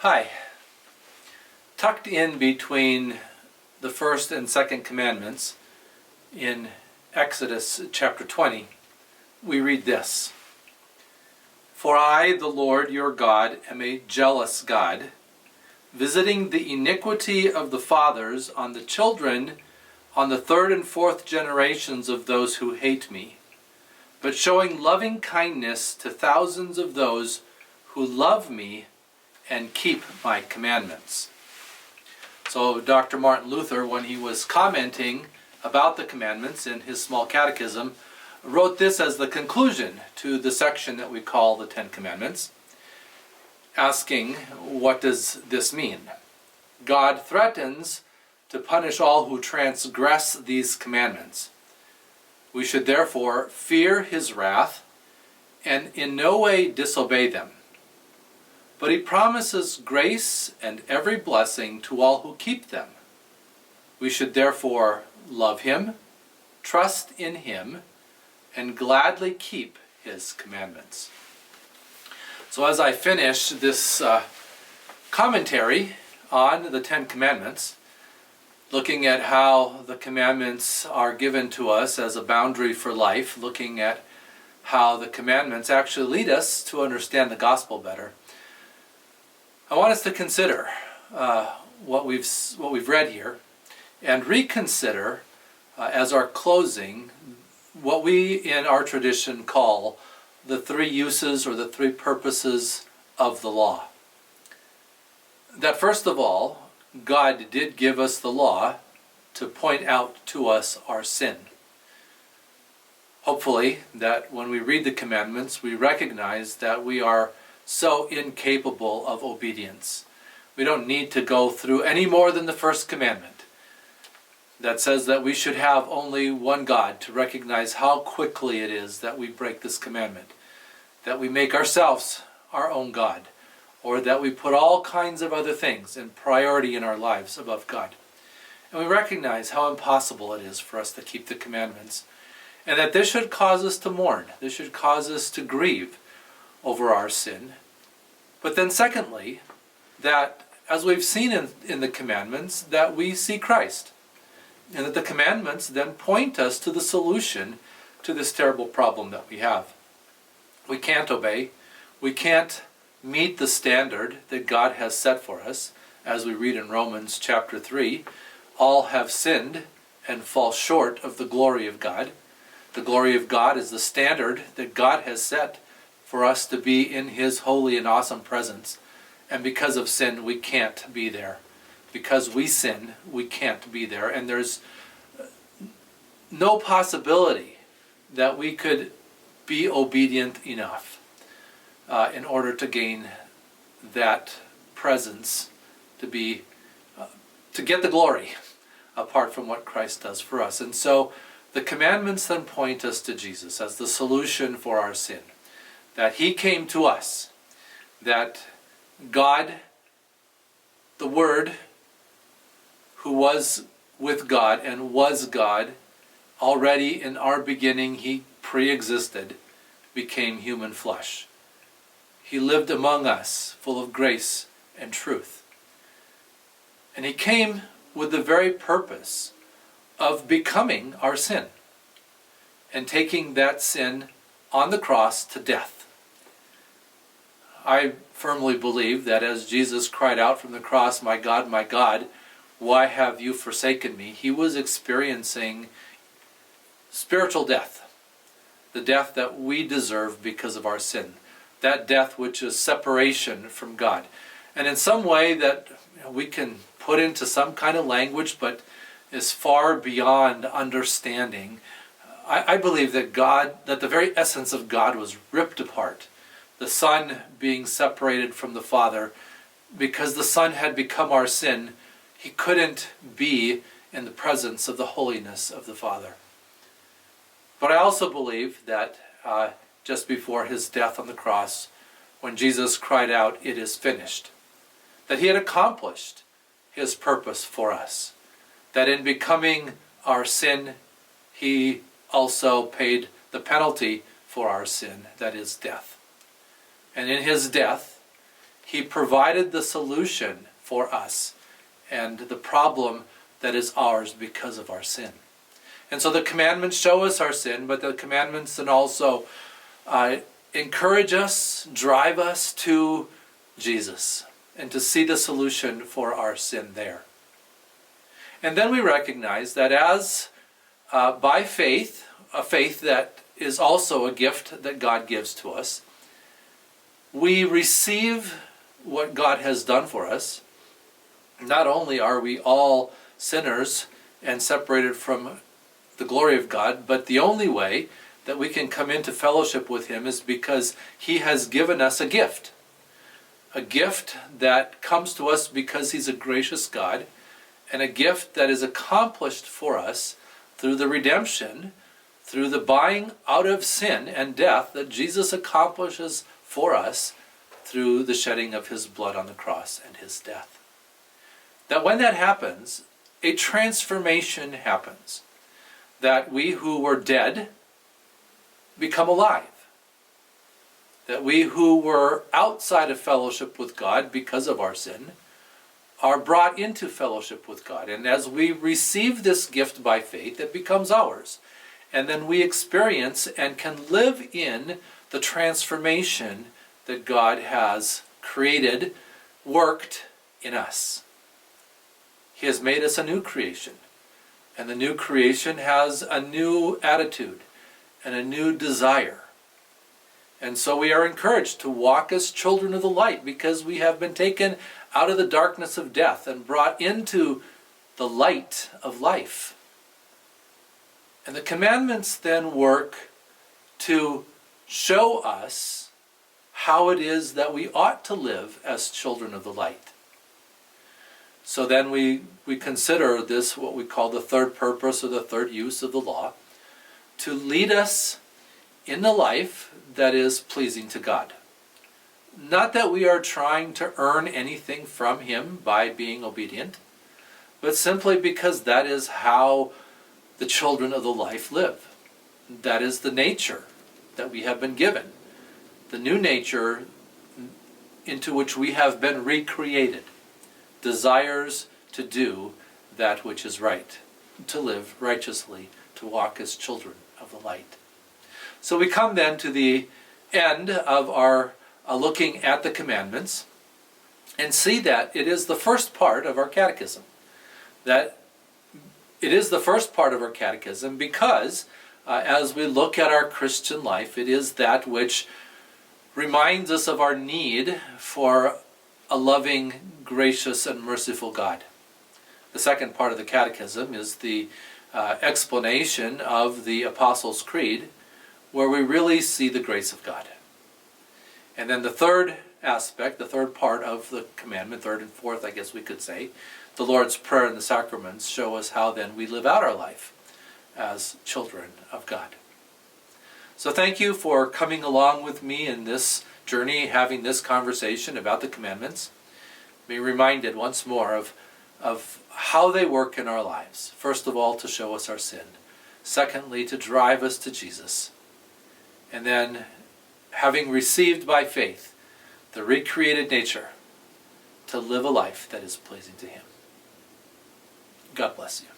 Hi. Tucked in between the first and second commandments in Exodus chapter 20, we read this. For I, the Lord your God, am a jealous God, visiting the iniquity of the fathers on the children, on the third and fourth generations of those who hate me, but showing loving kindness to thousands of those who love me and keep my commandments. So Dr. Martin Luther, when he was commenting about the commandments in his small catechism, wrote this as the conclusion to the section that we call the Ten Commandments, asking, what does this mean? God threatens to punish all who transgress these commandments. We should therefore fear his wrath and in no way disobey them. But he promises grace and every blessing to all who keep them. We should therefore love him, trust in him, and gladly keep his commandments. So as I finish this commentary on the Ten Commandments, looking at how the commandments are given to us as a boundary for life, looking at how the commandments actually lead us to understand the gospel better, I want us to consider what we've read here and reconsider as our closing what we in our tradition call the three uses or the three purposes of the law. That first of all, God did give us the law to point out to us our sin. Hopefully that when we read the commandments, we recognize that we are so incapable of obedience. We don't need to go through any more than the first commandment that says that we should have only one God, to recognize how quickly it is that we break this commandment, that we make ourselves our own God, or that we put all kinds of other things in priority in our lives above God. And we recognize how impossible it is for us to keep the commandments, and that this should cause us to mourn, this should cause us to grieve over our sin. But then secondly, that as we've seen in the commandments, that we see Christ, and that the commandments then point us to the solution to this terrible problem that we have. We can't obey, we can't meet the standard that God has set for us, as we read in Romans chapter 3, all have sinned and fall short of the glory of God. The glory of God is the standard that God has set for us to be in his holy and awesome presence. And because of sin, we can't be there. Because we sin, we can't be there. And there's no possibility that we could be obedient enough in order to gain that presence, to get the glory apart from what Christ does for us. And so the commandments then point us to Jesus as the solution for our sin. That he came to us, that God, the Word, who was with God and was God, already in our beginning he pre-existed, became human flesh. He lived among us, full of grace and truth. And he came with the very purpose of becoming our sin and taking that sin on the cross to death. I firmly believe that as Jesus cried out from the cross, my God, why have you forsaken me?" He was experiencing spiritual death, the death that we deserve because of our sin, that death which is separation from God. And in some way that we can put into some kind of language, but is far beyond understanding, I believe that that the very essence of God was ripped apart. The Son being separated from the Father, because the Son had become our sin, he couldn't be in the presence of the holiness of the Father. But I also believe that just before his death on the cross, when Jesus cried out, "It is finished," that he had accomplished his purpose for us. That in becoming our sin, he also paid the penalty for our sin, that is death. And in his death, He provided the solution for us and the problem that is ours because of our sin. And so the commandments show us our sin, but the commandments then also encourage us, drive us to Jesus and to see the solution for our sin there. And then we recognize that as by faith, a faith that is also a gift that God gives to us, we receive what God has done for us. Not only are we all sinners and separated from the glory of God, but the only way that we can come into fellowship with Him is because He has given us a gift that comes to us because He's a gracious God, and a gift that is accomplished for us through the redemption, through the buying out of sin and death that Jesus accomplishes for us through the shedding of His blood on the cross and His death. That when that happens, a transformation happens. That we who were dead become alive. That we who were outside of fellowship with God because of our sin are brought into fellowship with God. And as we receive this gift by faith, it becomes ours. And then we experience and can live in the transformation that God has created, worked in us. He has made us a new creation. And the new creation has a new attitude and a new desire. And so we are encouraged to walk as children of the light because we have been taken out of the darkness of death and brought into the light of life. And the commandments then work to show us how it is that we ought to live as children of the light. So then we consider this what we call the third purpose or the third use of the law, to lead us in the life that is pleasing to God. Not that we are trying to earn anything from Him by being obedient, but simply because that is how the children of the light live. That is the nature that we have been given. The new nature into which we have been recreated. Desires to do that which is right, to live righteously, to walk as children of the light. So we come then to the end of our looking at the commandments and see that it is the first part of our catechism. That it is the first part of our catechism because as we look at our Christian life, it is that which reminds us of our need for a loving, gracious, and merciful God. The second part of the catechism is the explanation of the Apostles' Creed, where we really see the grace of God. And then the third aspect, the third part of the commandment, third and fourth, I guess we could say, the Lord's Prayer and the sacraments show us how then we live out our life as children of God. So thank you for coming along with me in this journey, having this conversation about the commandments. Be reminded once more of how they work in our lives. First of all, to show us our sin. Secondly, to drive us to Jesus. And then, having received by faith the recreated nature, to live a life that is pleasing to Him. God bless you.